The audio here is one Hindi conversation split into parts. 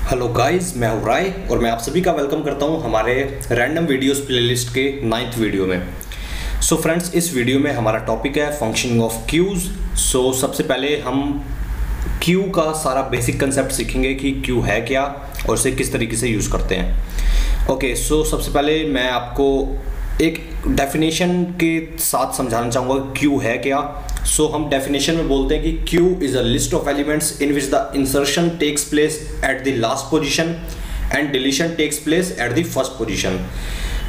हेलो गाइस, मैं हूं राय और मैं आप सभी का वेलकम करता हूं हमारे रैंडम वीडियोस प्लेलिस्ट के 9th वीडियो में। सो फ्रेंड्स, इस वीडियो में हमारा टॉपिक है फंक्शनिंग ऑफ क्यूज। सो सबसे पहले हम क्यू का सारा बेसिक कंसेप्ट सीखेंगे कि क्यू है क्या और इसे किस तरीके से यूज़ करते हैं। ओके, सो सबसे पहले मैं आपको एक डेफिनेशन के साथ समझाना चाहूँगा क्यू है क्या। सो हम डेफिनेशन में बोलते हैं कि queue is a list of elements in which the insertion takes place at the last position and deletion takes place at the first position.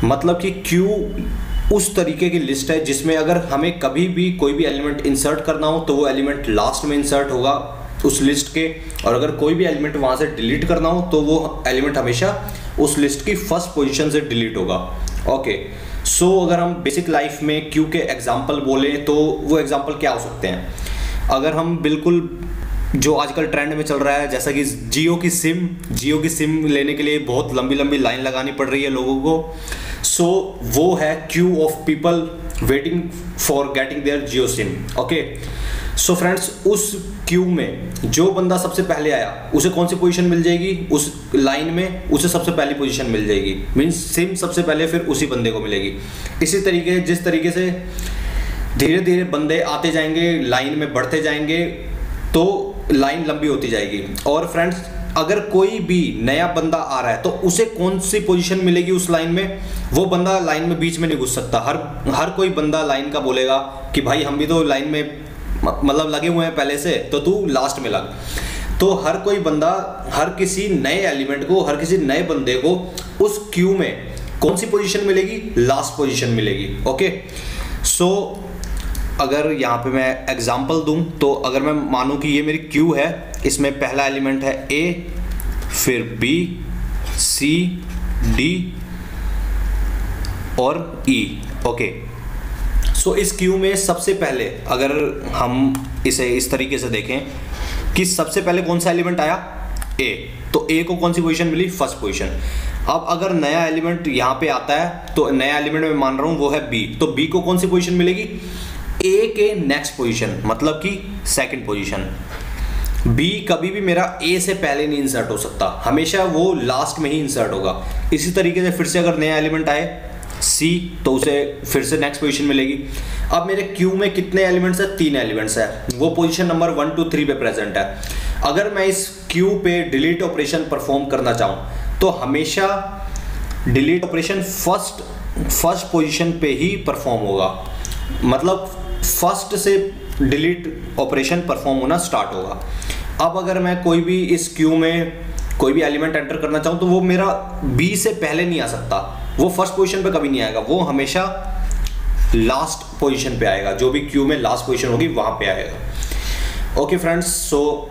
मतलब कि क्यू उस तरीके की लिस्ट है जिसमें अगर हमें कभी भी कोई भी एलिमेंट इंसर्ट करना हो तो वो एलिमेंट लास्ट में इंसर्ट होगा उस लिस्ट के, और अगर कोई भी एलिमेंट वहाँ से डिलीट करना हो तो वो एलिमेंट हमेशा उस लिस्ट की फर्स्ट पोजीशन से डिलीट होगा। ओके, सो अगर हम बेसिक लाइफ में क्यू के एग्जाम्पल बोले तो वो एग्जाम्पल क्या हो सकते हैं। अगर हम बिल्कुल जो आजकल ट्रेंड में चल रहा है, जैसा कि जियो की सिम लेने के लिए बहुत लंबी लंबी लाइन लगानी पड़ रही है लोगों को। सो वो है queue of people waiting for getting there Jio SIM. Okay, so friends, उस क्यू में जो बंदा सबसे पहले आया उसे कौन सी पोजीशन मिल जाएगी उस लाइन में, उसे सबसे पहली पोजीशन मिल जाएगी। मींस सिम सबसे पहले फिर उसी बंदे को मिलेगी। इसी तरीके जिस तरीके से धीरे धीरे बंदे आते जाएंगे, लाइन में बढ़ते जाएंगे तो लाइन लंबी होती जाएगी। और फ्रेंड्स, अगर कोई भी नया बंदा आ रहा है तो उसे कौन सी पोजीशन मिलेगी उस लाइन में, वो बंदा लाइन में बीच में नहीं घुस सकता। हर कोई बंदा लाइन का बोलेगा कि भाई हम भी तो लाइन में मतलब लगे हुए हैं पहले से, तो तू लास्ट में लग। तो हर कोई बंदा हर किसी नए एलिमेंट को, हर किसी नए बंदे को उस क्यू में कौन सी पोजीशन मिलेगी, लास्ट पोजीशन मिलेगी। ओके, सो अगर यहाँ पे मैं एग्जांपल दूं तो अगर मैं मानूं कि ये मेरी क्यू है, इसमें पहला एलिमेंट है ए, फिर बी, सी, डी और ई। ओके, सो इस क्यू में सबसे पहले अगर हम इसे इस तरीके से देखें कि सबसे पहले कौन सा एलिमेंट आया, ए, तो ए को कौन सी पोजीशन मिली, फर्स्ट पोजीशन। अब अगर नया एलिमेंट यहाँ पे आता है तो नया एलिमेंट मैं मान रहा हूँ वो है बी, तो बी को कौन सी पोजीशन मिलेगी, ए के नेक्स्ट पोजीशन, मतलब कि सेकंड पोजीशन। बी कभी भी मेरा ए से पहले नहीं इंसर्ट हो सकता, हमेशा वो लास्ट में ही इंसर्ट होगा। इसी तरीके से फिर से अगर नया एलिमेंट आए सी तो उसे फिर से नेक्स्ट पोजीशन मिलेगी। अब मेरे क्यू में कितने एलिमेंट्स है, 3 एलिमेंट्स है, वो पोजीशन नंबर 1 2 3 पे प्रेजेंट है। अगर मैं इस क्यू पे डिलीट ऑपरेशन परफॉर्म करना चाहूँ तो हमेशा डिलीट ऑपरेशन फर्स्ट पोजीशन पे ही परफॉर्म होगा, मतलब फर्स्ट से डिलीट ऑपरेशन परफॉर्म होना स्टार्ट होगा। अब अगर मैं कोई भी इस क्यू में कोई भी एलिमेंट एंटर करना चाहूँ तो वो मेरा बी से पहले नहीं आ सकता, वो फर्स्ट पोजीशन पे कभी नहीं आएगा, वो हमेशा लास्ट पोजीशन पे आएगा, जो भी क्यू में लास्ट पोजीशन होगी वहाँ पे आएगा। ओके फ्रेंड्स, सो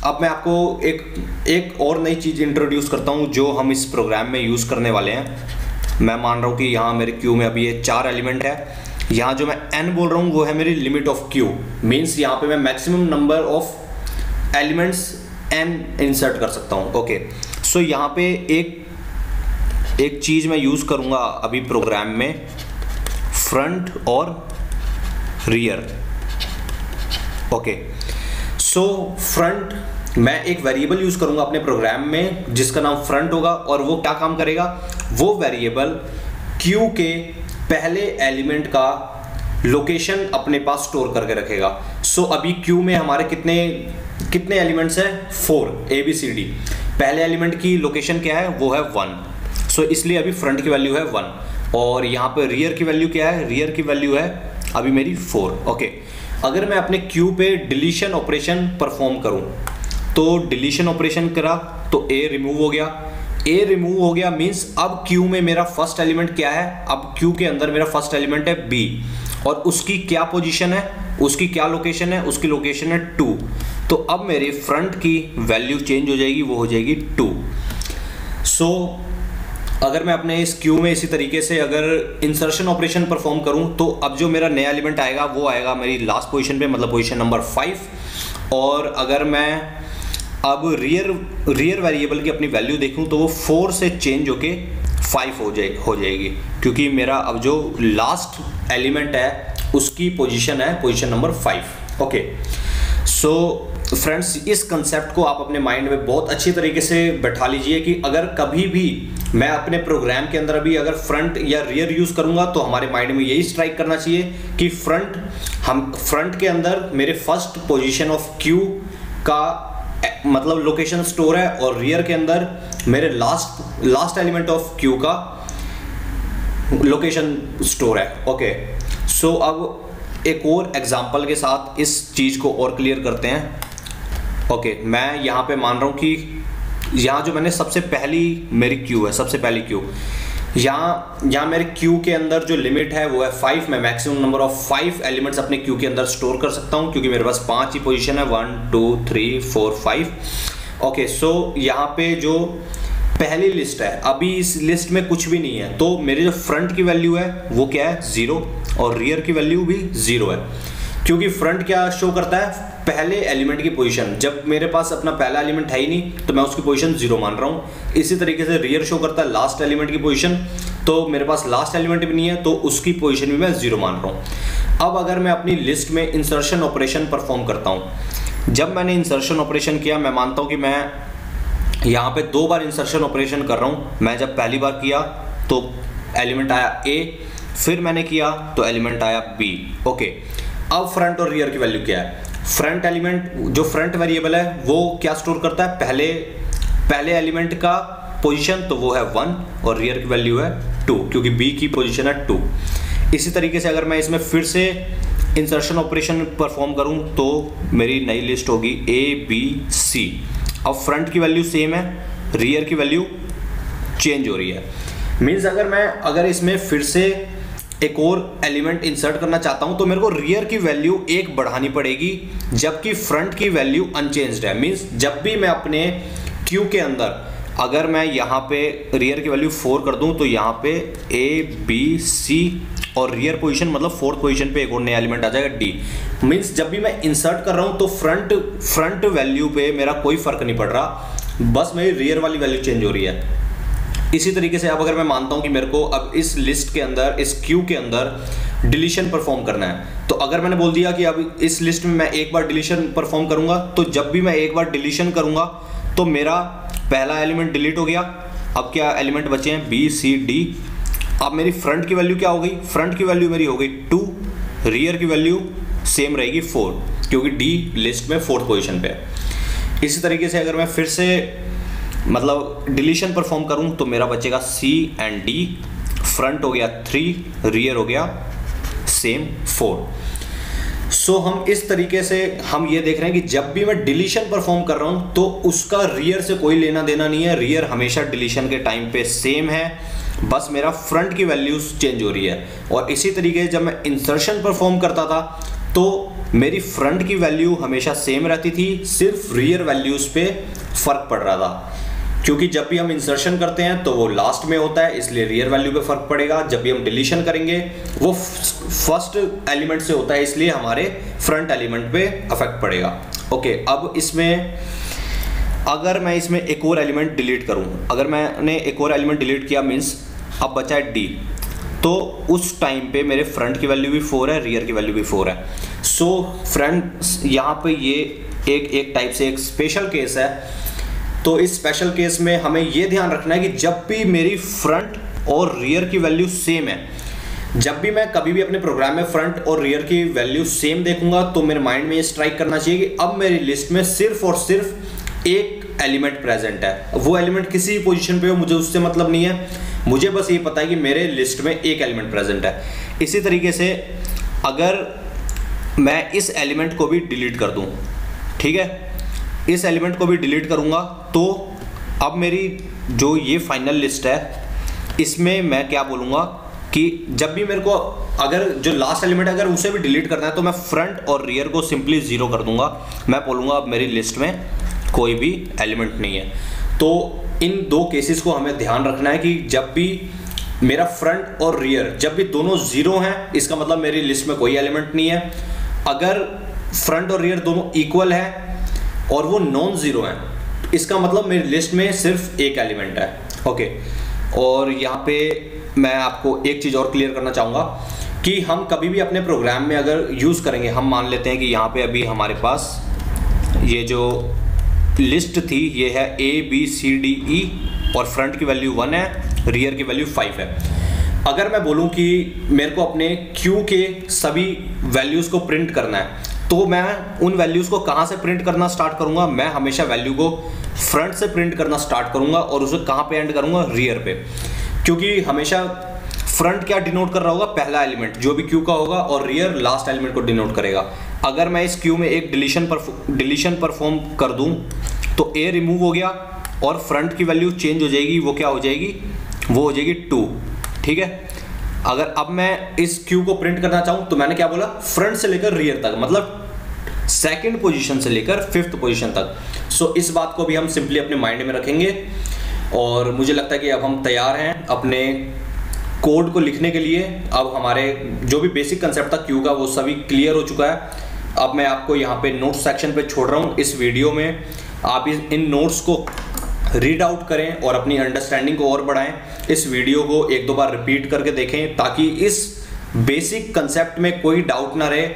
अब मैं आपको एक और नई चीज़ इंट्रोड्यूस करता हूँ जो हम इस प्रोग्राम में यूज़ करने वाले हैं। मैं मान रहा हूँ कि यहाँ मेरे क्यू में अभी ये 4 एलिमेंट है। यहाँ जो मैं n बोल रहा हूँ वो है मेरी लिमिट ऑफ क्यू। मीन्स यहाँ पे मैं maximum number of elements n insert कर सकता हूँ। ओके, सो यहाँ पे एक चीज़ मैं यूज़ करूँगा अभी प्रोग्राम में, फ्रंट और रियर। ओके, सो फ्रंट मैं एक वेरिएबल यूज़ करूँगा अपने प्रोग्राम में जिसका नाम फ्रंट होगा, और वो क्या काम करेगा, वो वेरिएबल क्यू के पहले एलिमेंट का लोकेशन अपने पास स्टोर करके रखेगा। सो अभी क्यू में हमारे कितने एलिमेंट्स हैं, 4 ABCD। पहले एलिमेंट की लोकेशन क्या है, वो है 1। सो इसलिए अभी फ्रंट की वैल्यू है 1, और यहाँ पे रियर की वैल्यू क्या है, रियर की वैल्यू है अभी मेरी 4। ओके, अगर मैं अपने क्यू पे डिलीशन ऑपरेशन परफॉर्म करूँ तो डिलीशन ऑपरेशन करा तो ए रिमूव हो गया। ए रिमूव हो गया मीन्स अब क्यू में मेरा फर्स्ट एलिमेंट क्या है, अब क्यू के अंदर मेरा फर्स्ट एलिमेंट है बी, और उसकी क्या पोजीशन है, उसकी क्या लोकेशन है, उसकी लोकेशन है 2। तो अब मेरे फ्रंट की वैल्यू चेंज हो जाएगी, वो हो जाएगी 2। सो अगर मैं अपने इस क्यू में इसी तरीके से अगर इंसर्शन ऑपरेशन परफॉर्म करूं तो अब जो मेरा नया एलिमेंट आएगा वो आएगा मेरी लास्ट पोजीशन पे, मतलब पोजीशन नंबर 5। और अगर मैं अब रियर वेरिएबल की अपनी वैल्यू देखूं तो वो 4 से चेंज होके 5 हो जाएगी, क्योंकि मेरा अब जो लास्ट एलिमेंट है उसकी पोजीशन है position number 5। Okay, so friends इस कंसेप्ट को आप अपने माइंड में बहुत अच्छी तरीके से बैठा लीजिए कि अगर कभी भी मैं अपने प्रोग्राम के अंदर भी अगर फ्रंट या रियर यूज करूंगा तो हमारे माइंड में यही स्ट्राइक करना चाहिए कि फ्रंट के अंदर मेरे फर्स्ट पोजीशन ऑफ क्यू का मतलब लोकेशन स्टोर है और रियर के अंदर मेरे लास्ट एलिमेंट ऑफ क्यू का लोकेशन स्टोर है। ओके, सो अब एक और एग्जांपल के साथ इस चीज को और क्लियर करते हैं। ओके, मैं यहाँ पे मान रहा हूँ कि यहाँ जो मैंने सबसे पहली मेरी क्यू है, सबसे पहली क्यू यहाँ मेरे क्यू के अंदर जो लिमिट है वो है 5। मैं मैक्सिमम नंबर ऑफ 5 एलिमेंट्स अपने क्यू के अंदर स्टोर कर सकता हूँ क्योंकि मेरे पास 5 ही पोजीशन है, 1 2 3 4 5। ओके, सो यहाँ पे जो पहली लिस्ट है, अभी इस लिस्ट में कुछ भी नहीं है, तो मेरे जो फ्रंट की वैल्यू है वो क्या है 0 और रियर की वैल्यू भी 0 है क्योंकि फ्रंट क्या शो करता है, पहले एलिमेंट की पोजीशन। जब मेरे पास अपना पहला एलिमेंट है ही नहीं तो मैं उसकी पोजीशन 0 मान रहा हूँ। इसी तरीके से रियर शो करता है लास्ट एलिमेंट की पोजीशन, तो मेरे पास लास्ट एलिमेंट भी नहीं है तो उसकी पोजीशन भी मैं 0 मान रहा हूँ। अब अगर मैं अपनी लिस्ट में इंसर्शन ऑपरेशन परफॉर्म करता हूँ, जब मैंने इंसर्शन ऑपरेशन किया, मैं मानता हूँ कि मैं यहाँ पे 2 बार इंसर्शन ऑपरेशन कर रहा हूँ। मैं जब पहली बार किया तो एलिमेंट आया A, फिर मैंने किया तो एलिमेंट आया B। ओके, अब फ्रंट और रियर की वैल्यू क्या है? फ्रंट एलिमेंट जो फ्रंट वेरिएबल है वो क्या स्टोर करता है, पहले एलिमेंट का पोजीशन, तो वो है 1 और रियर की वैल्यू है 2 क्योंकि B की पोजीशन है 2। इसी तरीके से अगर मैं इसमें फिर से इंसर्शन ऑपरेशन परफॉर्म करूं तो मेरी नई लिस्ट होगी A B C। अब फ्रंट की वैल्यू सेम है, रियर की वैल्यू चेंज हो रही है। मीन्स अगर इसमें फिर से एक और एलिमेंट इंसर्ट करना चाहता हूं तो मेरे को रियर की वैल्यू 1 बढ़ानी पड़ेगी जबकि फ्रंट की वैल्यू अनचेंज्ड है। मीन्स जब भी मैं अपने क्यू के अंदर अगर मैं यहाँ पे रियर की वैल्यू 4 कर दूं तो यहाँ पे A B C और रियर पोजीशन मतलब 4th पोजीशन पे एक और नया एलिमेंट आ जाएगा D। मीन्स जब भी मैं इंसर्ट कर रहा हूँ तो फ्रंट वैल्यू पे मेरा कोई फर्क नहीं पड़ रहा, बस मेरी रियर वाली वैल्यू चेंज हो रही है। इसी तरीके से अब अगर मैं मानता हूं कि मेरे को अब इस लिस्ट के अंदर, इस क्यू के अंदर डिलीशन परफॉर्म करना है, तो अगर मैंने बोल दिया कि अब इस लिस्ट में मैं एक बार डिलीशन परफॉर्म करूंगा तो जब भी मैं एक बार डिलीशन करूंगा तो मेरा पहला एलिमेंट डिलीट हो गया। अब क्या एलिमेंट बचे हैं B C D। अब मेरी फ्रंट की वैल्यू क्या हो गई, फ्रंट की वैल्यू मेरी हो गई 2, रियर की वैल्यू सेम रहेगी 4 क्योंकि D लिस्ट में 4th पोजीशन पे है। इसी तरीके से अगर मैं फिर से मतलब डिलीशन परफॉर्म करूं तो मेरा बचेगा C एंड D, फ्रंट हो गया 3, रियर हो गया सेम 4। सो हम इस तरीके से हम ये देख रहे हैं कि जब भी मैं डिलीशन परफॉर्म कर रहा हूं तो उसका रियर से कोई लेना देना नहीं है, रियर हमेशा डिलीशन के टाइम पे सेम है, बस मेरा फ्रंट की वैल्यूज चेंज हो रही है। और इसी तरीके से जब मैं इंसर्शन परफॉर्म करता था तो मेरी फ्रंट की वैल्यू हमेशा सेम रहती थी, सिर्फ रियर वैल्यूज पे फर्क पड़ रहा था क्योंकि जब भी हम इंसर्शन करते हैं तो वो लास्ट में होता है इसलिए रियर वैल्यू पे फर्क पड़ेगा। जब भी हम डिलीशन करेंगे वो फर्स्ट एलिमेंट से होता है इसलिए हमारे फ्रंट एलिमेंट पे अफेक्ट पड़ेगा। ओके, अब इसमें अगर मैं इसमें एक और एलिमेंट डिलीट करूं, अगर मैंने एक और एलिमेंट डिलीट किया मीन्स अब बचा है D, तो उस टाइम पे मेरे फ्रंट की वैल्यू भी 4 है, रियर की वैल्यू भी 4 है। सो फ्रेंड्स यहाँ पे ये एक टाइप से एक स्पेशल केस है। तो इस स्पेशल केस में हमें ये ध्यान रखना है कि जब भी मेरी फ्रंट और रियर की वैल्यू सेम है, जब भी मैं कभी भी अपने प्रोग्राम में फ्रंट और रियर की वैल्यू सेम देखूंगा तो मेरे माइंड में ये स्ट्राइक करना चाहिए कि अब मेरी लिस्ट में सिर्फ और सिर्फ एक एलिमेंट प्रेजेंट है। वो एलिमेंट किसी पोजीशन पे हो मुझे उससे मतलब नहीं है, मुझे बस ये पता है कि मेरे लिस्ट में एक एलिमेंट प्रेजेंट है। इसी तरीके से अगर मैं इस एलिमेंट को भी डिलीट कर दूं, ठीक है, इस एलिमेंट को भी डिलीट करूंगा तो अब मेरी जो ये फाइनल लिस्ट है इसमें मैं क्या बोलूँगा कि जब भी मेरे को अगर जो लास्ट एलिमेंट अगर उसे भी डिलीट करना है तो मैं फ्रंट और रियर को सिंपली 0 कर दूंगा। मैं बोलूँगा अब मेरी लिस्ट में कोई भी एलिमेंट नहीं है। तो इन 2 केसेस को हमें ध्यान रखना है कि जब भी मेरा फ्रंट और रियर जब भी दोनों 0 हैं इसका मतलब मेरी लिस्ट में कोई एलिमेंट नहीं है। अगर फ्रंट और रियर दोनों इक्वल है और वो नॉन जीरो है इसका मतलब मेरी लिस्ट में सिर्फ एक एलिमेंट है। ओके, और यहाँ पे मैं आपको एक चीज़ और क्लियर करना चाहूँगा कि हम कभी भी अपने प्रोग्राम में अगर यूज़ करेंगे, हम मान लेते हैं कि यहाँ पे अभी हमारे पास ये जो लिस्ट थी ये है ABCDE और फ्रंट की वैल्यू 1 है, रियर की वैल्यू 5 है। अगर मैं बोलूं कि मेरे को अपने Q के सभी वैल्यूज़ को प्रिंट करना है तो मैं उन वैल्यूज़ को कहाँ से प्रिंट करना स्टार्ट करूँगा? मैं हमेशा वैल्यू को फ्रंट से प्रिंट करना स्टार्ट करूँगा और उसे कहाँ पे एंड करूँगा? रियर पे, क्योंकि हमेशा फ्रंट क्या डिनोट कर रहा होगा? पहला एलिमेंट जो भी Q का होगा, और रियर लास्ट एलिमेंट को डिनोट करेगा। अगर मैं इस Q में एक डिलीशन परफॉर्म कर दूं तो A रिमूव हो गया और फ्रंट की वैल्यू चेंज हो जाएगी। वो क्या हो जाएगी? वो हो जाएगी 2। ठीक है। अगर अब मैं इस Q को प्रिंट करना चाहूं तो मैंने क्या बोला? फ्रंट से लेकर रियर तक, मतलब सेकंड पोजीशन से लेकर फिफ्थ पोजीशन तक। सो इस बात को भी हम सिंपली अपने माइंड में रखेंगे और मुझे लगता है कि अब हम तैयार हैं अपने कोड को लिखने के लिए। अब हमारे जो भी बेसिक कंसेप्ट था Q का वो सभी क्लियर हो चुका है। अब मैं आपको यहाँ पे नोट्स सेक्शन पे छोड़ रहा हूँ। इस वीडियो में आप इन नोट्स को रीड आउट करें और अपनी अंडरस्टैंडिंग को और बढ़ाएं। इस वीडियो को 1-2 बार रिपीट करके देखें ताकि इस बेसिक कंसेप्ट में कोई डाउट ना रहे।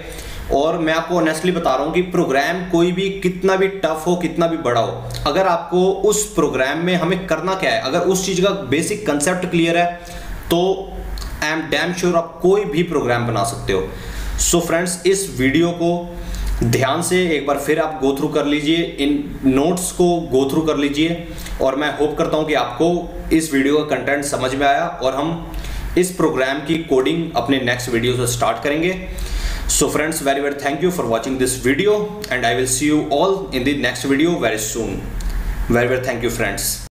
और मैं आपको ऑनेस्टली बता रहा हूँ कि प्रोग्राम कोई भी कितना भी टफ हो, कितना भी बड़ा हो, अगर आपको उस प्रोग्राम में हमें करना क्या है, अगर उस चीज़ का बेसिक कंसेप्ट क्लियर है तो आई एम डैम श्योर आप कोई भी प्रोग्राम बना सकते हो। सो फ्रेंड्स, इस वीडियो को ध्यान से एक बार फिर आप गो थ्रू कर लीजिए, इन नोट्स को गो थ्रू कर लीजिए और मैं होप करता हूं कि आपको इस वीडियो का कंटेंट समझ में आया और हम इस प्रोग्राम की कोडिंग अपने नेक्स्ट वीडियो से स्टार्ट करेंगे। So friends, very very thank you for watching this video and I will see you all in the next video very soon. Very very thank you friends.